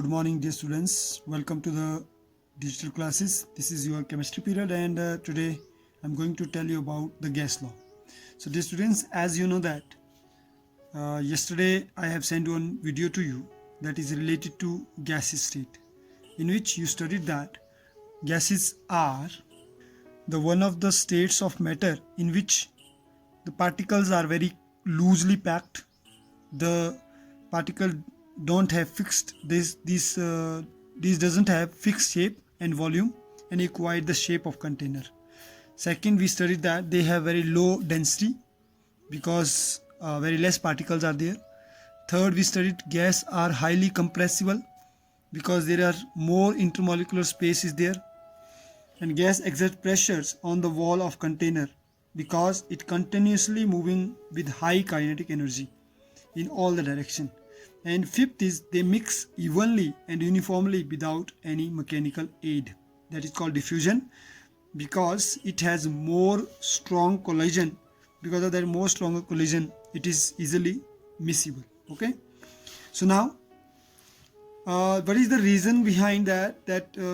Good morning, dear students. Welcome to the digital classes. This is your chemistry period, and today I'm going to tell you about the gas law. So, dear students, as you know that yesterday I have sent one video to you that is related to gaseous state, in which you studied that gases are the one of the states of matter in which the particles are very loosely packed. The particle don't have fixed this doesn't have fixed shape and volume and acquire the shape of container. Second, we studied that they have very low density because very less particles are there. Third, we studied gas are highly compressible because there are more intermolecular space is there, and gas exerts pressures on the wall of container because it continuously moving with high kinetic energy in all the direction. And fifth is they mix evenly and uniformly without any mechanical aid. That is called diffusion because it has more strong collision. Because of that more stronger collision, it is easily miscible. Okay. So now, what is the reason behind that?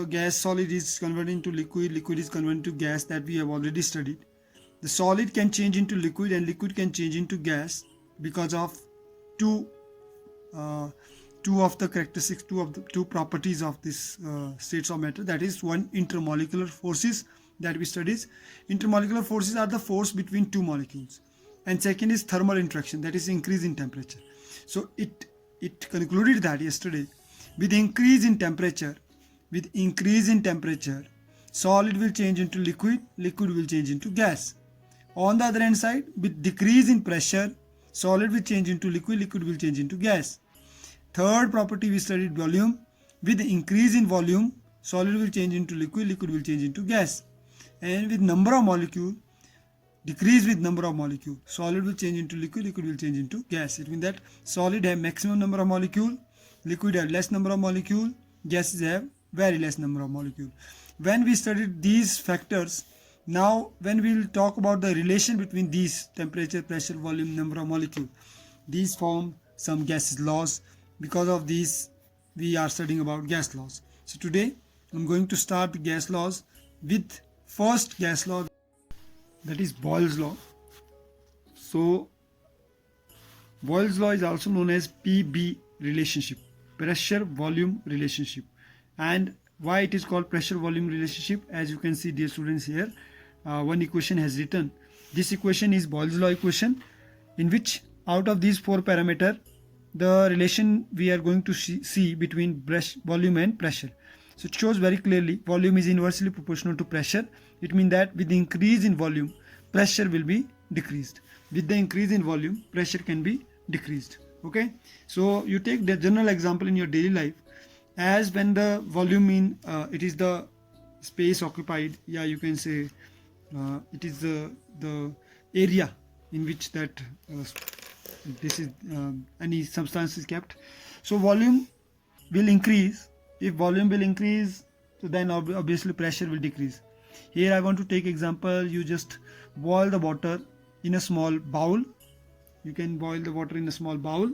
Gas solid is converted into liquid, liquid is converted to gas, that we have already studied. The solid can change into liquid and liquid can change into gas because of two of the characteristics, two properties of this states of matter. That is, one, intermolecular forces that we studies. Intermolecular forces are the force between two molecules, and second is thermal interaction, that is increase in temperature. So it concluded that yesterday, with increase in temperature, solid will change into liquid, liquid will change into gas. On the other hand side, with decrease in pressure, solid will change into liquid, liquid will change into gas. Third property, we studied volume. With increase in volume, solid will change into liquid, liquid will change into gas. And with number of molecule, decrease with number of molecule, solid will change into liquid, liquid will change into gas. It means that solid have maximum number of molecule, liquid have less number of molecule, gases have very less number of molecule. When we studied these factors, now when we will talk about the relation between these, temperature, pressure, volume, number of molecule, these form some gases laws. Because of these, we are studying about gas laws. So today I'm going to start the gas laws with first gas law, that is Boyle's law. So Boyle's law is also known as PV relationship, pressure volume relationship. And why it is called pressure volume relationship? As you can see, dear students, here one equation has written. This equation is Boyle's law equation, in which out of these four parameters, the relation we are going to see between volume and pressure. So it shows very clearly volume is inversely proportional to pressure. It means that with the increase in volume, pressure will be decreased. With the increase in volume, pressure can be decreased. Okay. So you take the general example in your daily life, as when the volume in it is the space occupied. Yeah, you can say it is the area in which that this is any substance is kept. So volume will increase. If volume will increase, so then obviously pressure will decrease. Here I want to take example. You just boil the water in a small bowl. You can boil the water in a small bowl,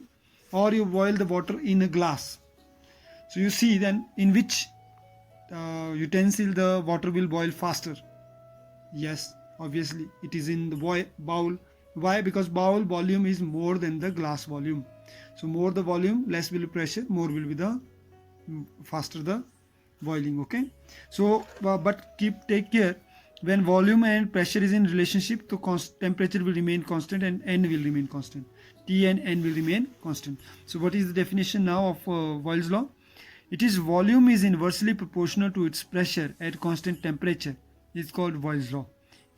or you boil the water in a glass. So you see then in which utensil the water will boil faster. Yes, obviously it is in the bowl. Why? Because bowl volume is more than the glass volume. So more the volume, less will be pressure, more will be the faster the boiling. Okay. So but take care, when volume and pressure is in relationship, the temperature will remain constant and N will remain constant. T and N will remain constant. So what is the definition now of Boyle's law? It is volume is inversely proportional to its pressure at constant temperature. It's called Boyle's law,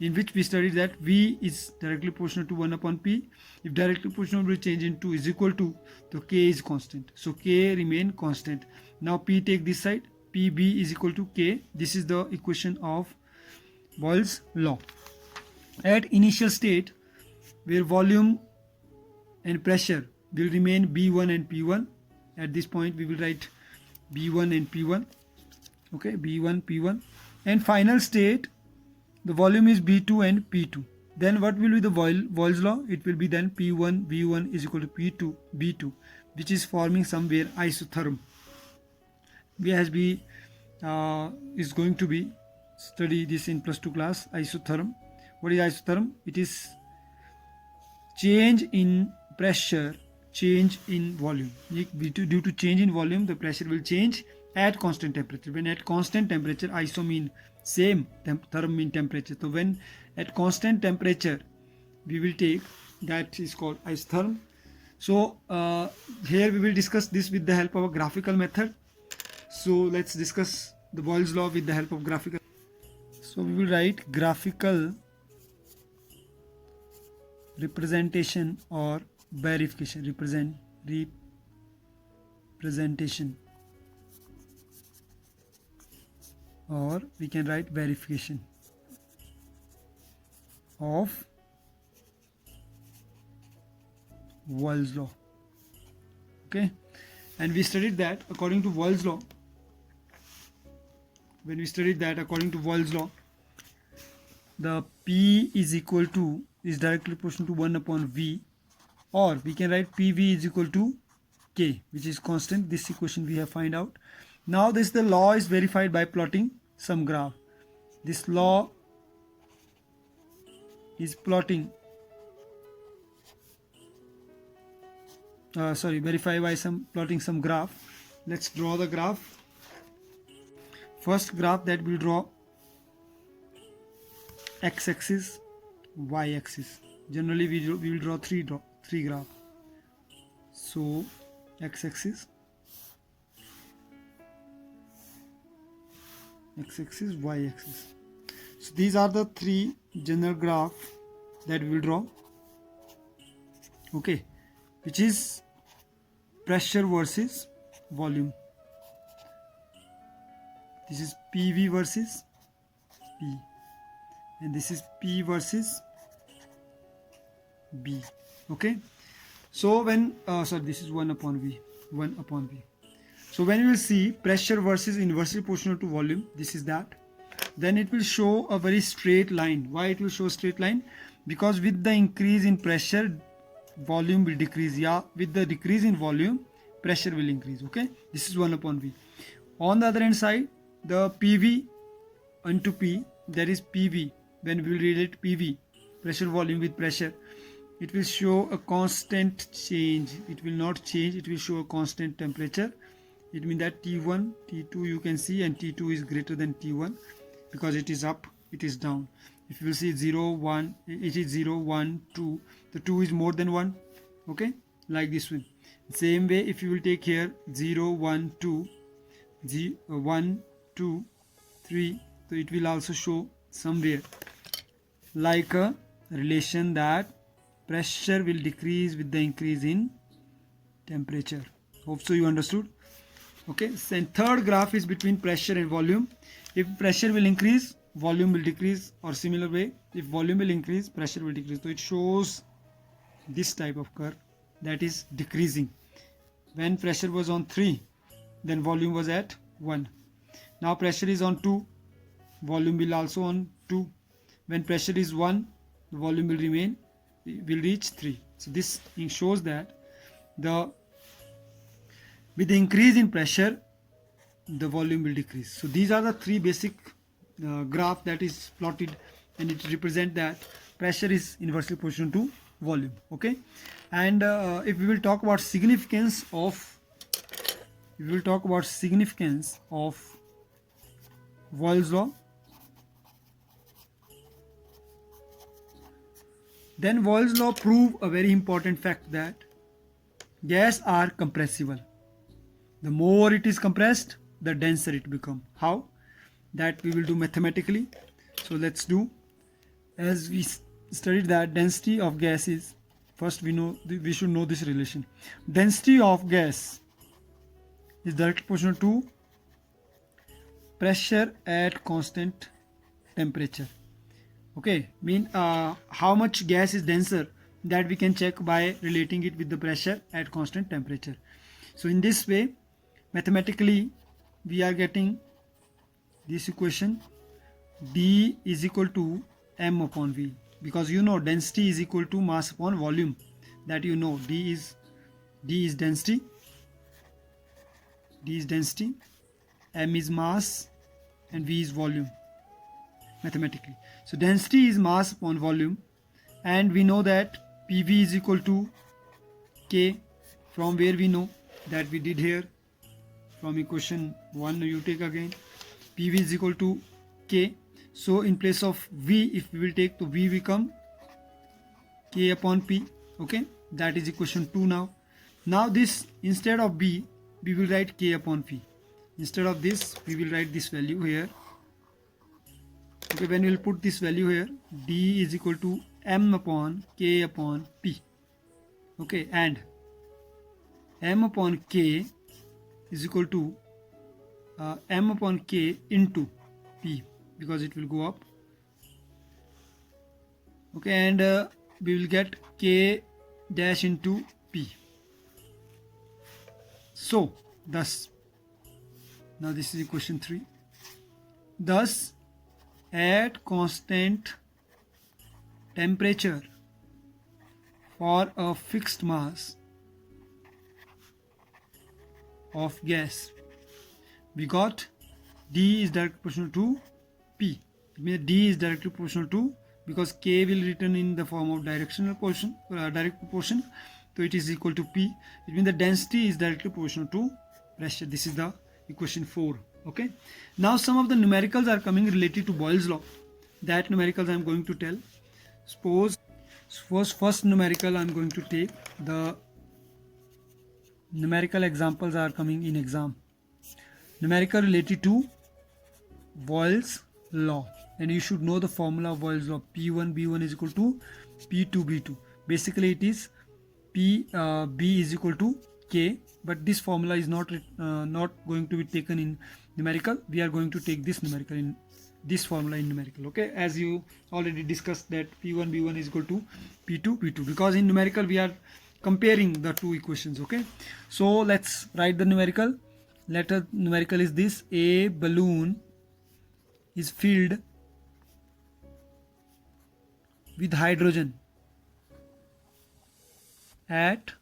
in which we studied that V is directly proportional to 1 upon P. If directly proportional will change into is equal to, so K is constant. So K remain constant. Now P take this side, PB is equal to K. This is the equation of Boyle's law. At initial state, where volume and pressure will remain B1 and P1, at this point we will write B1 and P1. Okay, B1, P1. And final state, the volume is B2 and P2. Then what will be the Boyle's law? It will be then P1 V1 is equal to P2 B2, which is forming somewhere isotherm. VSB is going to be study this in +2 class. Isotherm. What is isotherm? It is change in pressure, change in volume. Due to change in volume, the pressure will change at constant temperature. When at constant temperature, iso mean same, therm mean temperature. So when at constant temperature, we will take, that is called isotherm. So here we will discuss this with the help of a graphical method. So let's discuss the Boyle's law with the help of graphical. So we will write graphical representation or verification. Representation, or we can write verification of Boyle's law. Okay, and we studied that according to Boyle's law. When we studied that according to Boyle's law, the P is equal to, is directly proportional to 1 upon V, or we can write PV is equal to K, which is constant. This equation we have find out. Now the law is verified by plotting some graph. This law is plotting verify by plotting some graph. Let's draw the graph. First graph that we'll draw, x-axis, y-axis. Generally we will draw three graph. So x-axis, y-axis. So these are the three general graph that we will draw. Okay, which is pressure versus volume. This is PV versus P, and this is P versus B. Okay, so when this is 1 upon V. So when you will see pressure versus inversely proportional to volume, this is that, then it will show a very straight line. Why it will show straight line? Because with the increase in pressure, volume will decrease. Yeah, with the decrease in volume, pressure will increase. Okay, this is 1 upon V. On the other hand side, the PV into P, that is PV. When we will relate PV, pressure volume with pressure, it will show a constant change. It will not change, it will show a constant temperature. It means that T1, T2 you can see, and T2 is greater than T1 because it is up, it is down. If you will see 0, 1, it is 0, 1, 2. The 2 is more than 1. Okay, like this one. Same way, if you will take here 0, 1, 2, 1, 2, 3, so it will also show somewhere like a relation that pressure will decrease with the increase in temperature. Hope so you understood. Okay, so third graph is between pressure and volume. If pressure will increase, volume will decrease, or similar way, if volume will increase, pressure will decrease. So it shows this type of curve that is decreasing. When pressure was on 3, then volume was at 1. Now pressure is on 2, volume will also on 2. When pressure is 1, the volume will reach 3. So this shows that with the increase in pressure, the volume will decrease. So these are the three basic graph that is plotted, and it represent that pressure is inversely proportional to volume. Okay, and if we will talk about significance of Boyle's law, then Boyle's law prove a very important fact that gas are compressible. The more it is compressed, the denser it become. How? That we will do mathematically. So let's do. As we studied that density of gas is, first we should know this relation. Density of gas is directly proportional to pressure at constant temperature. Okay, mean how much gas is denser, that we can check by relating it with the pressure at constant temperature. So in this way, mathematically we are getting this equation, D is equal to M upon V, because you know density is equal to mass upon volume, that you know. D is density, m is mass and v is volume mathematically. So density is mass upon volume, and we know that PV is equal to K, from where we know that we did here from equation 1. You take again, PV is equal to K. So in place of V, if we will take, to V become K upon P. Okay, that is equation 2 now. Now this, instead of B, we will write K upon P. Instead of this, we will write this value here. Okay, when we will put this value here, D is equal to M upon K upon P. Okay, and M upon K is equal to M upon K into P, because it will go up. Okay, and we will get K dash into P. So thus, now this is equation 3. Thus, at constant temperature for a fixed mass of gas, we got D is directly proportional to P. It means D is directly proportional to, because K will return in the form of directional portion, direct proportion, so it is equal to P. It means the density is directly proportional to pressure. This is the equation 4. Okay, now some of the numericals are coming related to Boyle's law. That numericals I am going to tell. Suppose first numerical I am going to take. The numerical examples are coming in exam. Numerical related to Boyle's law, and you should know the formula of Boyle's law. P1 B1 is equal to P2 B2. Basically it is B is equal to K, but this formula is not going to be taken in numerical. We are going to take this numerical in this formula in numerical. Okay, as you already discussed that P1 B1 is equal to P2 P2, because in numerical we are comparing the two equations. Okay, so let's write the numerical. Letter numerical is this: a balloon is filled with hydrogen at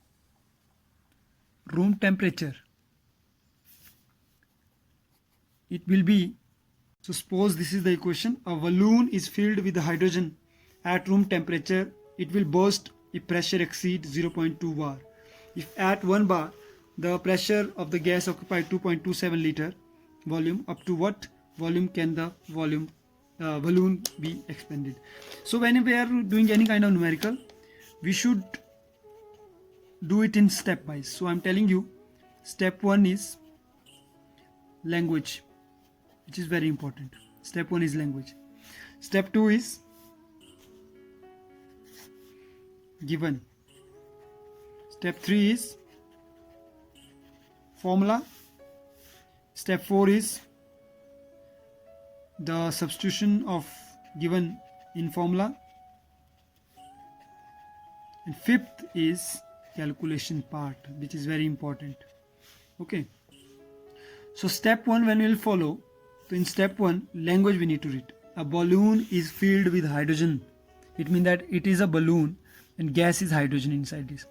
room temperature. It will be, so suppose this is the equation: a balloon is filled with hydrogen at room temperature. It will burst if pressure exceeds 0.2 bar. If at 1 bar the pressure of the gas occupied 2.27 liter volume, up to what volume can the balloon be expanded? So when we are doing any kind of numerical, we should do it in stepwise. So I'm telling you, step 1 is language, which is very important. Step 1 is language. Step 2 is given. Step 3 is formula. Step 4 is the substitution of given in formula. And 5th is calculation part, which is very important. Okay, so step 1 when we will follow, so in step 1 language we need to read. A balloon is filled with hydrogen. It means that it is a balloon and gas is hydrogen inside this.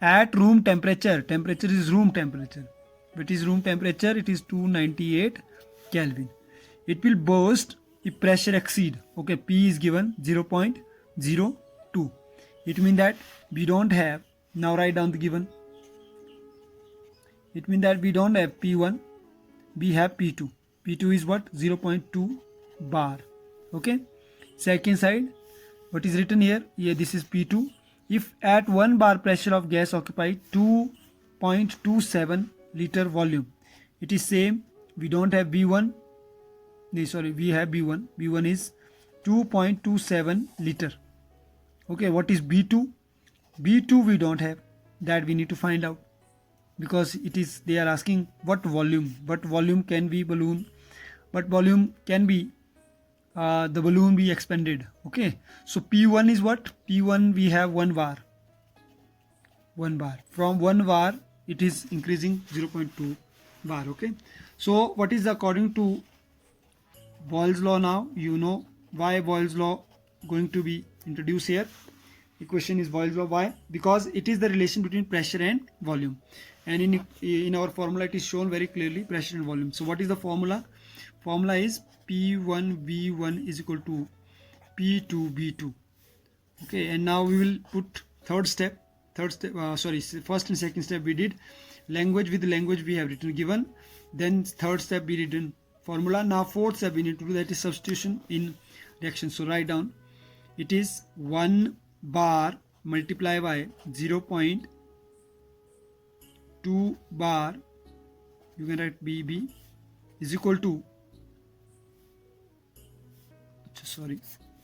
At room temperature, temperature is room temperature. What is room temperature? It is 298 Kelvin. It will burst if pressure exceed. Okay, P is given 0.02. It means that we don't have, now write down the given. It means that we don't have P1, we have P2. P2 is what? 0.2 bar. Okay, second side, what is written here? Here this is P2. If at 1 bar pressure of gas occupied 2.27 liter volume, it is same. We don't have B1. Sorry, we have B1. B1 is 2.27 liter. Okay, what is B2? B2 we don't have. That we need to find out, because it is, they are asking what volume. What volume can be balloon? What volume can be the balloon be expanded? Okay, so P1 is what? P1 we have 1 bar. 1 bar. From 1 bar it is increasing 0.2 bar. Okay, so what is according to Boyle's law? Now you know why Boyle's law going to be introduced here. equation is Boyle's law. Why? Because it is the relation between pressure and volume, and in our formula it is shown very clearly, pressure and volume. So what is the formula? Formula is P1V1 is equal to P2V2. Okay, and now we will put first and second step we did language with language we have written given, then third step we written formula. Now fourth step we need to do, that is substitution in reaction. So write down, it is 1 bar multiplied by 0.2 bar, you can write BB, is equal to,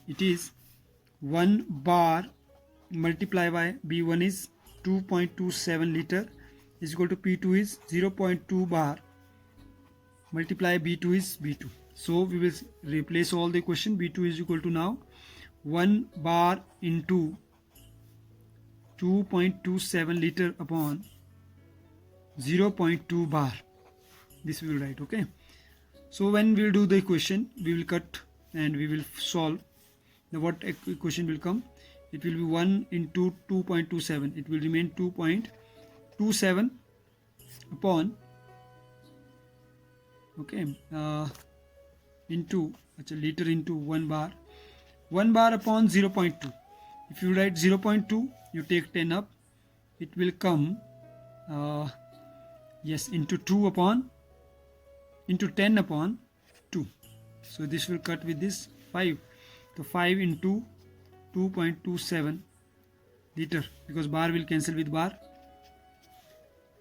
it is 1 bar multiplied by B1 is 2.27 liter is equal to P2 is 0.2 bar multiply B2 is B2. So we will replace all the equation. B2 is equal to now 1 bar into 2.27 liter upon 0.2 bar. This we will write. Okay. So when we will do the equation, we will cut and we will solve. Now what equation will come? It will be 1 into 2.27. It will remain 2.27 upon, okay, into liter into 1 bar. 1 bar upon 0.2. If you write 0.2, you take 10 up. It will come, into 10 upon 2. So this will cut with this 5. So 5 into 2.27 liter, because bar will cancel with bar,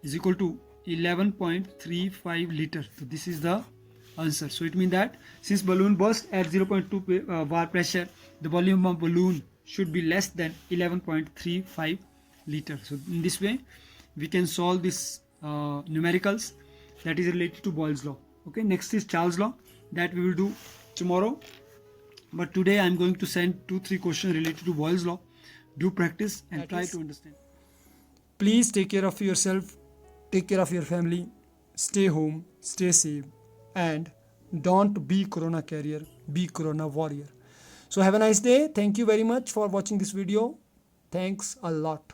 is equal to 11.35 liter. So this is the answer. So it means that since balloon burst at 0.2 bar pressure, the volume of balloon should be less than 11.35 liter. So in this way we can solve this numericals that is related to Boyle's law. Okay, next is Charles' law, that we will do tomorrow. But today I am going to send 2-3 questions related to Boyle's law. Do practice and try to understand. Please take care of yourself, take care of your family, stay home, stay safe, and don't be corona carrier, be corona warrior. So have a nice day. Thank you very much for watching this video. Thanks a lot.